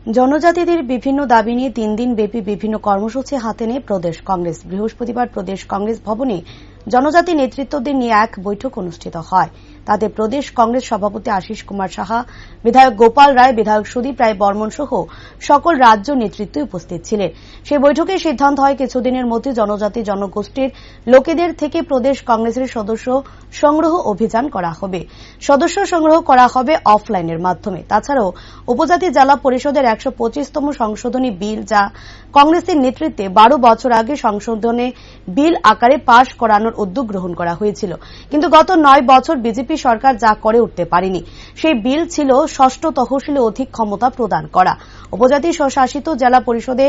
জনজাতিদের বিভিন্ন দাবি নিয়ে 3 দিন ব্যাপী বিভিন্ন কর্মসূচি হাতে নেয় প্রদেশ কংগ্রেস। বৃহস্পতিবার প্রদেশ কংগ্রেস ভবনে জনজাতি নেতৃত্বদের নিয়ে এক বৈঠক অনুষ্ঠিত হয়। তাতে প্রদেশ কংগ্রেস সভাপতি আশিস কুমার সাহা, বিধায়ক গোপাল রায়, বিধায়ক সুদীপ রায় বর্মন সহ সকল রাজ্য নেতৃত্ব উপস্থিত ছিলেন। সেই বৈঠকে সিদ্ধান্ত হয় কিছুদিনের মধ্যে জনজাতি জনগোষ্ঠীর লোকেদের থেকে প্রদেশ কংগ্রেসের সদস্য সংগ্রহ অভিযান করা হবে। সদস্য সংগ্রহ করা হবে অফলাইনের মাধ্যমে। তাছাড়াও উপজাতি জেলা পরিষদের 125তম সংশোধনী বিল, যা কংগ্রেসের নেতৃত্বে 12 বছর আগে সংশোধনে বিল আকারে পাশ করানোর উদ্যোগ গ্রহণ করা হয়েছিল, কিন্তু গত 9 বছর বিজেপি সরকার যা করে উঠতে পারেনি। সেই বিল ছিল ষষ্ঠ তহসিলে অধিক ক্ষমতা প্রদান করা, উপজাতি স্বশাসিত জেলা পরিষদে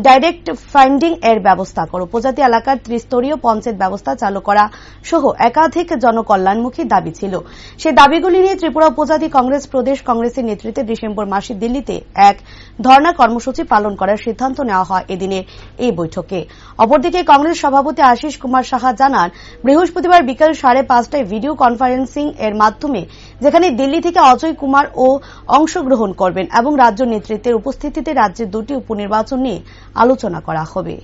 ডাইরেক্ট ফান্ডিং এর ব্যবস্থা করা, উপজাতি এলাকার ত্রিস্তরীয় পঞ্চায়েত ব্যবস্থা চালু করা সহ একাধিক জনকল্যাণমুখী দাবি ছিল। সেই দাবিগুলি নিয়ে ত্রিপুরা উপজাতি কংগ্রেস প্রদেশ কংগ্রেসের নেতৃত্বে ডিসেম্বর মাসে দিল্লিতে এক ধর্ণা কর্মসূচি পালন করার সিদ্ধান্ত নেওয়া হয় এদিনের এই বৈঠকে। অপরদিকে কংগ্রেস সভাপতি আশিস কুমার সাহা জানান, বৃহস্পতিবার বিকেল 5:30টায় ভিডিও কনফারেন্সিং এর মাধ্যমে, যেখানে দিল্লি থেকে অজয় কুমার ও অংশগ্রহণ করবেন এবং রাজ্য নেতৃত্বের উপস্থিতিতে রাজ্যের 2টি উপনির্বাচন নিয়ে আলোচনা করা হবে।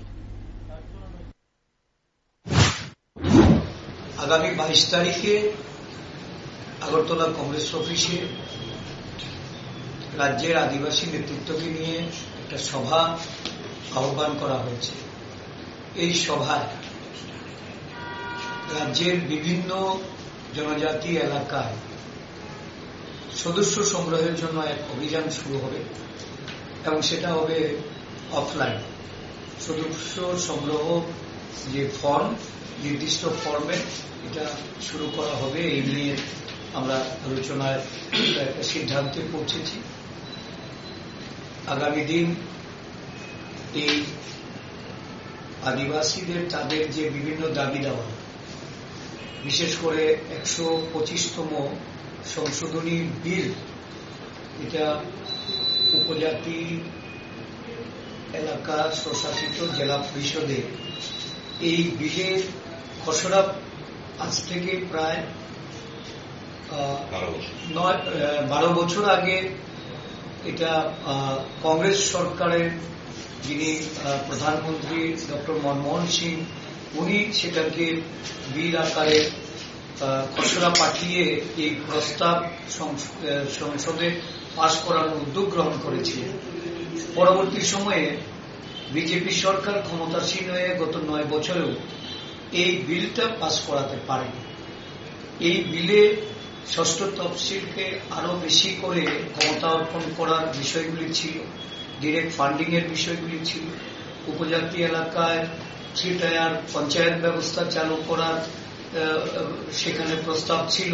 আগামী 22 তারিখে আগরতলা কংগ্রেস অফিসে রাজ্যের আদিবাসী নেতৃত্বকে নিয়ে একটা সভা আহ্বান করা হয়েছে। এই সভায় রাজ্যের বিভিন্ন জনজাতি এলাকায় সদস্য সংগ্রহের জন্য এক অভিযান শুরু হবে এবং সেটা হবে অফলাইন। সদস্য সংগ্রহ যে ফর্ম, নির্দিষ্ট ফর্মে এটা শুরু করা হবে। এই নিয়ে আমরা আলোচনায় একটা সিদ্ধান্তে পৌঁছেছি। আগামী দিন এই আদিবাসীদের তাদের যে বিভিন্ন দাবি দেওয়া, বিশেষ করে 125তম সংশোধনী বিল, এটা উপজাতি এলাকা স্বশাসিত জেলা পরিষদে এই বিলের খসড়া আজ থেকে প্রায় 12 বছর আগে এটা কংগ্রেস সরকারের যিনি প্রধানমন্ত্রী ডক্টর মনমোহন সিং, উনি সেটাকে বিল আকারে খসড়া পাঠিয়ে এই প্রস্তাব সংসদে পাশ করানোর উদ্যোগ গ্রহণ করেছিলেন। পরবর্তী সময়ে বিজেপি সরকার ক্ষমতাসীন হয়ে গত 9 বছরেও এই বিলটা পাশ করাতে পারেনি। এই বিলে ষষ্ঠ তফসিলকে আরো বেশি করে ক্ষমতা অর্পণ করার বিষয়গুলি ছিল, ডিরেক্ট ফান্ডিং এর বিষয়গুলি ছিল, উপজাতি এলাকায় 3 টায়ার পঞ্চায়েত ব্যবস্থা চালু করার সেখানে প্রস্তাব ছিল।